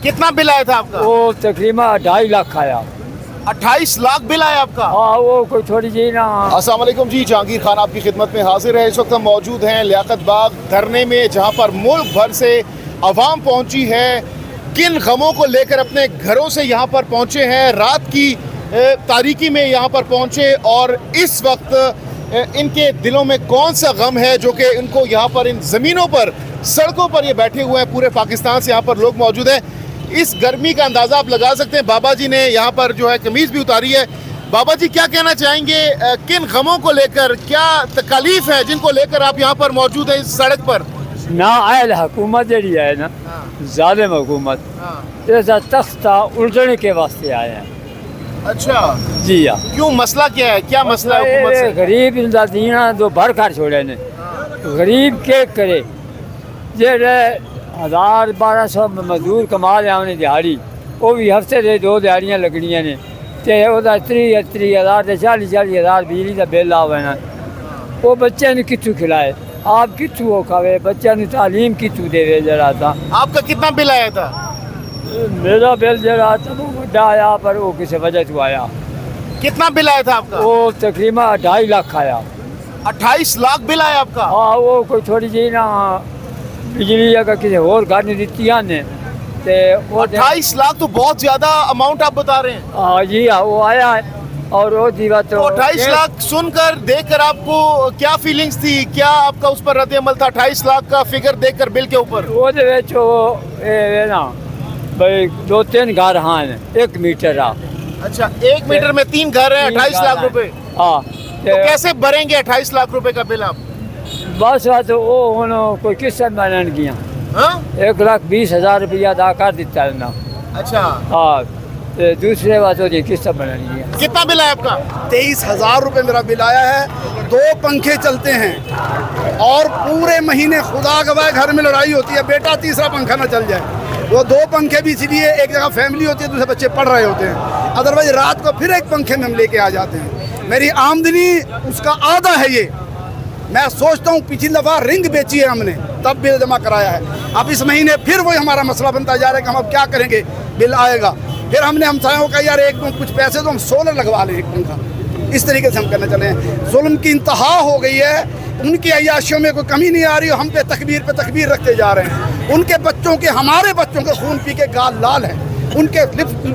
कितना बिल आया था आपका? वो तकरीबन 2.5 लाख आया। 28 लाख बिल आया आपका? हाँ, वो कोई थोड़ी जी ना। अस्सलाम वालेकुम जी, जहांगीर खान आपकी खिदमत में हाजिर है। इस वक्त हम मौजूद हैं लियाकत बाग धरने में, जहां पर मुल्क भर से आवाम पहुंची है। किन गमों को लेकर अपने घरों से यहाँ पर पहुंचे हैं, रात की तारीकी में यहाँ पर पहुंचे, और इस वक्त इनके दिलों में कौन सा गम है जो कि इनको यहाँ पर इन ज़मीनों पर, सड़कों पर ये बैठे हुए हैं। पूरे पाकिस्तान से यहाँ पर लोग मौजूद हैं। इस गर्मी का अंदाज़ा आप लगा सकते हैं। बाबा जी ने यहाँ पर जो है कमीज़ भी उतारी है। बाबा जी क्या कहना चाहेंगे, किन गमों को लेकर, क्या तकलीफ है जिनको लेकर आप यहाँ पर मौजूद हैं इस सड़क पर? ना आयल हुकूमत जड़ी है ना, जालिम हुकूमत, ऐसा तख्ता उल्टने के वास्ते आए हैं। अच्छा जी हाँ। क्यों, मसला क्या है, क्या मसला है हुकूमत से? गरीब इंसादीना दो भर कर छोड़े ने, गरीब के करे जेड़े 1000-1200 मजदूर कमा लिया उन्हें दिहाड़ी, वो भी हफ्ते दे 2 दिहाड़ियाँ लगनियां ने, ते ओदा 30,000 ते 40,000 बिजली का बिल आवे ना। वो बच्चे ने कितू खिलाए, आप कितू वो खावे, बच्चे ने तालीम कितू देवे। जरा था आपका कितना बिल आया था? मेरा बिल जरा था वो बड़ा आया, पर वो किसी वजह से आया। कितना बिल आया था आपका? वो तकरीबन 2.5 लाख आया। 28 लाख बिल आया आपका? हाँ, वो कोई थोड़ी जी ना बिजली अगर किसी और घर ने दी ने, ते वो 28 लाख तो बहुत ज्यादा अमाउंट आप बता रहे हैं। हाँ जी हाँ, वो आया है। और वो दीवा तो 28 लाख सुनकर, देखकर आपको क्या फीलिंग्स थी, क्या आपका उस पर रद्द अमल था 28 लाख का फिगर देखकर बिल के ऊपर? वो ना भाई 2-3 घर हाँ 1 मीटर आ। अच्छा, 1 मीटर में 3 घर हैं, 28 लाख रुपए। हाँ, तो कैसे भरेंगे 28 लाख रुपए का बिल आप? बस वो उन्होंने कोई किस्सा बनन गया। हाँ? 1,20,000 रुपया अदा कर दिता है ना। अच्छा, हाँ, दूसरे बात होती किस्सा बनन गया। कितना बिल है आपका? 23,000 रुपये मेरा बिल आया है। 2 पंखे चलते हैं और पूरे महीने खुदा गवाह घर में लड़ाई होती है, बेटा तीसरा पंखा ना चल जाए। वो 2 पंखे भी इसलिए, एक जगह फैमिली होती है, दूसरे बच्चे पढ़ रहे होते हैं, अदरवाइज रात को फिर 1 पंखे में हम लेके आ जाते हैं। मेरी आमदनी उसका आधा है ये। मैं सोचता हूँ पिछली दफ़ा रिंग बेची है हमने, तब बिल जमा कराया है। अब इस महीने फिर वही हमारा मसला बनता जा रहा है कि हम अब क्या करेंगे, बिल आएगा। फिर हमने हमसायों का यार एक दो कुछ पैसे तो हम सोलर लगवा लें 1 पंखा। इस तरीके से हम करना चले हैं। जुल्म की इंतहा हो गई है, उनकी अय्याशियों में कोई कमी नहीं आ रही, हम पे तकबीर रखते जा रहे हैं। उनके बच्चों के, हमारे बच्चों के खून पी के गाल लाल है, उनके लिफ्ट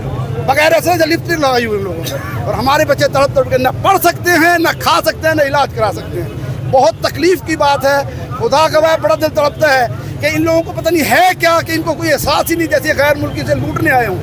बगैर ऐसे लिफ्ट लगाई हुई लोगों ने, और हमारे बच्चे तड़प तड़प के न पढ़ सकते हैं, न खा सकते हैं, न इलाज करा सकते हैं। बहुत तकलीफ की बात है। खुदा गवाह बड़ा दिल तड़पता है कि इन लोगों को पता नहीं है क्या, कि इनको कोई एहसास ही नहीं, जैसे गैर मुल्की से लूटने आए हों,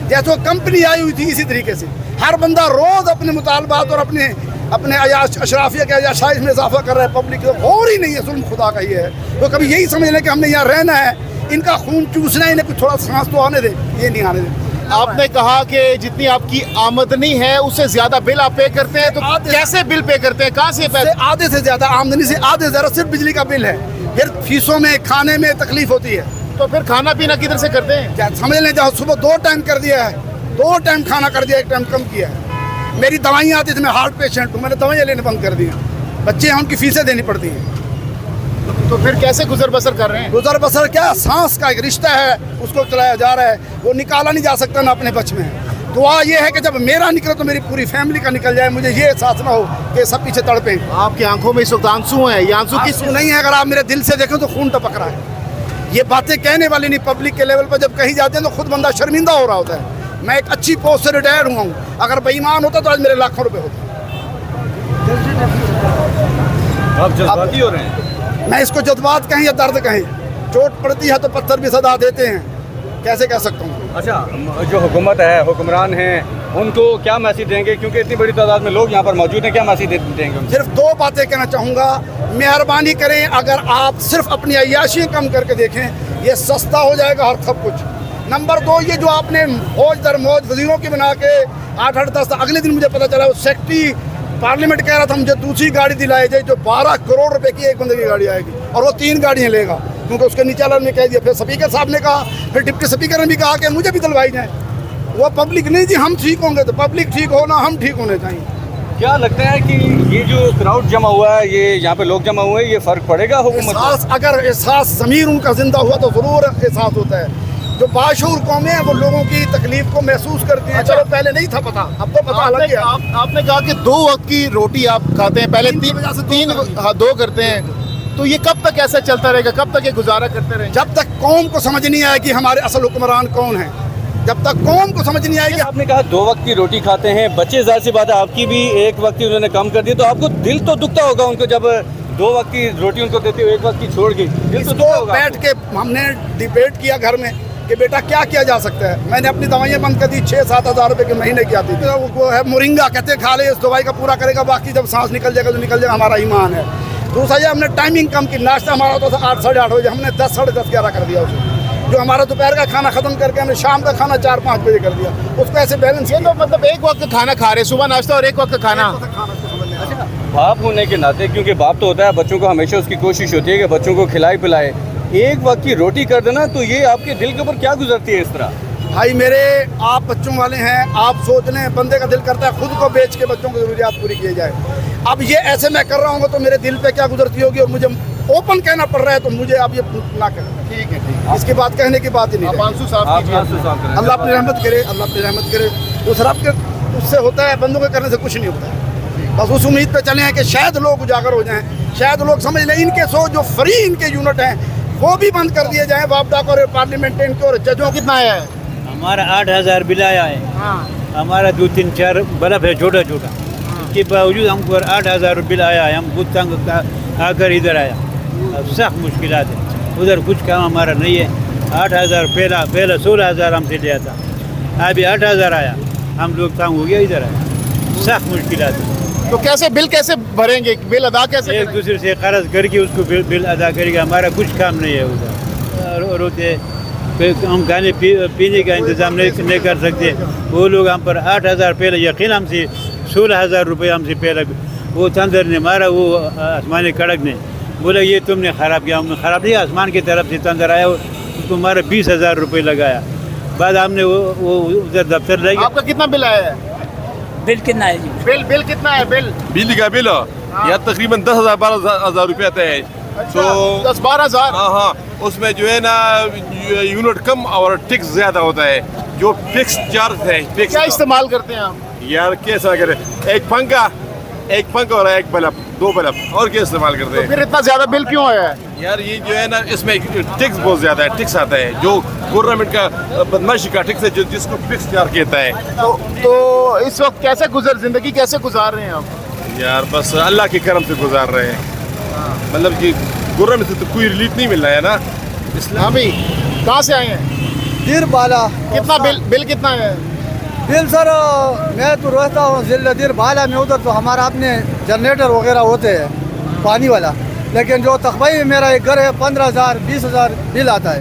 जैसे वो कंपनी आई हुई थी। इसी तरीके से हर बंदा रोज़ अपने मुतालबात और अपने अशराफिया के अयाशाइश में इजाफा कर रहा है। पब्लिक और ही नहीं है, जुल्म खुदा का ये है। तो कभी यही समझ लें कि हमने यहाँ रहना है, इनका खून चूसना है, इन्हें कुछ थोड़ा सांस तो आने दे, ये नहीं आने दे। आपने कहा कि जितनी आपकी आमदनी है उससे ज्यादा बिल आप पे करते हैं, तो कैसे बिल पे करते हैं, कहाँ से पैसे? आधे से ज्यादा आमदनी से आधे से ज्यादा सिर्फ बिजली का बिल है। फिर फीसों में, खाने में तकलीफ होती है। तो फिर खाना पीना किधर से करते हैं? क्या समझ लें, जहाँ सुबह 2 टाइम कर दिया है, 2 टाइम खाना कर दिया, 1 टाइम कम किया है। मेरी दवाइयाँ आती थी, मैं हार्ट पेशेंट हूँ, मैंने दवाइयाँ लेने बंद कर दी हैं। बच्चे हैं, उनकी फीसें देनी पड़ती हैं। तो फिर कैसे गुजर बसर कर रहे हैं? गुजर बसर क्या, सांस का एक रिश्ता है, उसको चलाया जा रहा है, वो निकाला नहीं जा सकता, ना अपने बच में है। दुआ ये है कि जब मेरा निकले तो मेरी पूरी फैमिली का निकल जाए, मुझे ये एहसास ना हो कि सब पीछे तड़पे। आपकी आंखों में इस वक्त आंसू हैं, ये आंसू किस नहीं है। अगर आप मेरे दिल से देखें तो खून टपक रहा है। ये बातें कहने वाली नहीं, पब्लिक के लेवल पर जब कही जाती हैं तो खुद बंदा शर्मिंदा हो रहा होता है। मैं एक अच्छी पोस्ट से रिटायर हुआ हूँ, अगर बेईमान होता तो आज मेरे लाखों रुपए होते। आप जज्बाती हो रहे हैं। मैं इसको जज्बात कहें या दर्द कहें, चोट पड़ती है तो पत्थर भी सदा देते हैं, कैसे कह सकता हूँ। अच्छा, जो हुकूमत है, हुक्मरान हैं, उनको क्या मैसेज देंगे, क्योंकि इतनी बड़ी तादाद में लोग यहाँ पर मौजूद हैं, क्या मैसेज देंगे? सिर्फ 2 बातें कहना चाहूँगा। मेहरबानी करें, अगर आप सिर्फ अपनी अय्याशी कम करके देखें, ये सस्ता हो जाएगा हर सब कुछ। नंबर 2, ये जो आपने मौज दर मौज वजीरों की बना के 8-10, अगले दिन मुझे पता चला वो सेक्रेटरी पार्लियामेंट कह रहा था मुझे दूसरी गाड़ी दिलाई जाए, जो 12 करोड़ रुपए की एक बंदे की गाड़ी आएगी, और वो 3 गाड़ियाँ लेगा, क्योंकि उसके नीचे वाले ने कह दिया। फिर स्पीकर साहब ने कहा, फिर डिप्टी स्पीकर ने भी कहा कि मुझे भी दिलवाई जाए। वो पब्लिक नहीं जी, हम ठीक होंगे तो पब्लिक ठीक होना, हम ठीक होने चाहिए। क्या लगता है कि ये जो क्राउड जमा हुआ है, ये यहाँ पे लोग जमा हुए हैं, ये फ़र्क पड़ेगा हुकूमत? अगर एहसास ज़मीर उनका जिंदा हुआ तो ज़रूर एहसास होता है। जो बाशऊर कौमें हैं वो लोगों की तकलीफ को महसूस करती हैं। चलो पहले नहीं था पता, अब तो पता लग गया। आपने कहा कि 2 वक्त की रोटी आप खाते हैं, पहले तीन हाँ 2 करते हैं, तो ये कब तक ऐसा चलता रहेगा, कब तक ये गुजारा करते रहेंगे? जब तक कौम को समझ नहीं आए कि हमारे असल हुक्मरान कौन है, जब तक कौम को समझ नहीं आएगी। आपने कहा 2 वक्त की रोटी खाते हैं, बच्चे जाहिर सी बात है आपकी भी 1 वक्त की उन्होंने कम कर दी, तो आपको दिल तो दुखता होगा उनको जब 2 वक्त की रोटी उनको देते हो 1 वक्त की छोड़ के, दिल तो दुखता इसको होगा बैठ के हमने डिबेट किया घर में कि बेटा क्या किया जा सकता है। मैंने अपनी दवाइयाँ बंद कर दी, 6-7 हज़ार रुपये के महीने की आती थी। तो वो है मोरिंगा, कहते खा ले, इस दवाई का पूरा करेगा, बाकी जब सांस निकल जाएगा तो निकल जाएगा, हमारा ईमान है। दूसरा ये हमने टाइमिंग कम की, नाश्ता हमारा होता था 8 साढ़े 8 बजे, हमने 10 साढ़े 10 11 कर दिया उसे। जो हमारा दोपहर का खाना खत्म करके हमने शाम का खाना 4-5 बजे कर दिया, उसको ऐसे बैलेंस। ये तो मतलब 1 वक्त खाना खा रहे, सुबह नाश्ता और 1 वक्त खाना। बाप होने के नाते, क्योंकि बाप तो होता है, बच्चों को हमेशा उसकी कोशिश होती है कि बच्चों को खिलाए पिलाए, 1 वक्त की रोटी कर देना, तो ये आपके दिल के ऊपर क्या गुजरती है इस तरह? भाई मेरे, आप बच्चों वाले हैं, आप सोच लें, बंदे का दिल करता है खुद को बेच के बच्चों की ज़रूरियात पूरी की जाए। अब ये ऐसे मैं कर रहा हूँ तो मेरे दिल पे क्या गुजरती होगी, और मुझे ओपन कहना पड़ रहा है, तो मुझे अब ये ना करें। ठीक है, इसकी बात कहने की बात ही नहीं आप रही। आंसू साफ कीजिए। अल्लाह अपनी रहमत करे, अल्लाह अपनी रहमत करे। उस रब के उससे होता है, बंदों के करने से कुछ नहीं होता है। बस उस उम्मीद पे चले हैं कि शायद लोग उजागर हो जाएं, शायद लोग समझ लें, इनके जो फ्री इनके यूनिट हैं वो भी बंद कर दिए जाएं। वापडा और पार्लियामेंट इनके और जजों कितना आया है? हमारा 8,000 बिल आया है। हमारा 2-3-4 बल्ब है छोटा छोटा, इसके बावजूद हमको 8,000 बिल आया है। हम खुद तंग आकर इधर आया, अब सख्त मुश्किलात है, उधर कुछ काम हमारा नहीं है। 8,000 पहला 16,000 हमसे लिया था, अभी 8,000 आया, हम लोग तंग हो गया, इधर आया, सख्त मुश्किलात है। तो कैसे बिल कैसे भरेंगे, बिल अदा कैसे एक करेंगे? दूसरे से कर्ज करके उसको बिल अदा करेगा, हमारा कुछ काम नहीं है उधर। रोते हम खाने पीने का इंतज़ाम नहीं कर सकते। वो लोग हम पर 8,000 पहले, यकीन हमसे 16,000 रुपये हमसे पहले वो तंदर ने मारा, वो आसमानी कड़क ने बोला ये तुमने ख़राब किया। हमने ख़राब नहीं, आसमान की तरफ से तंदर आया, उसको मारा 20,000 रुपये लगाया। बाद हमने वो उधर दफ्तर लगे। आपका कितना बिल आया है? बिल कितना है जी? बिल कितना है? बिजली का बिल या तकरीबन 10,000-12,000 रुपया आता है। तो 10-12 हज़ार। हाँ, उसमें जो है ना यूनिट कम और टैक्स ज्यादा होता है, जो फिक्स चार्ज है। फिक्स क्या इस्तेमाल करते हैं आप? यार कैसा करे, एक पंखा और एक बल्ब, 2 बल्ब, और क्या इस्तेमाल करते हैं? फिर इतना ज्यादा बिल क्यों आया है? यार ये जो है ना, इसमें टैक्स बहुत ज्यादा है, टैक्स आता है जो गवर्नमेंट का बदमाशी का टैक्स है, जिसको फिक्स चार्ज कहता है। तो इस वक्त जिंदगी कैसे गुजार रहे हैं आप? यार बस अल्लाह के करम से गुजार रहे हैं, मतलब कि गवर्नमेंट से तो कोई रिलीफ नहीं मिल रहा है ना। हाँ भाई, कहाँ से आए हैं? दिर बाला। कितना बिल कितना है? बिल सर, मैं तो रहता हूँ जिला दिर बाला में, उधर तो हमारा अपने जनरेटर वगैरह होते हैं पानी वाला, लेकिन जो तकबई में मेरा एक घर है 15,000 20,000 बिल आता है।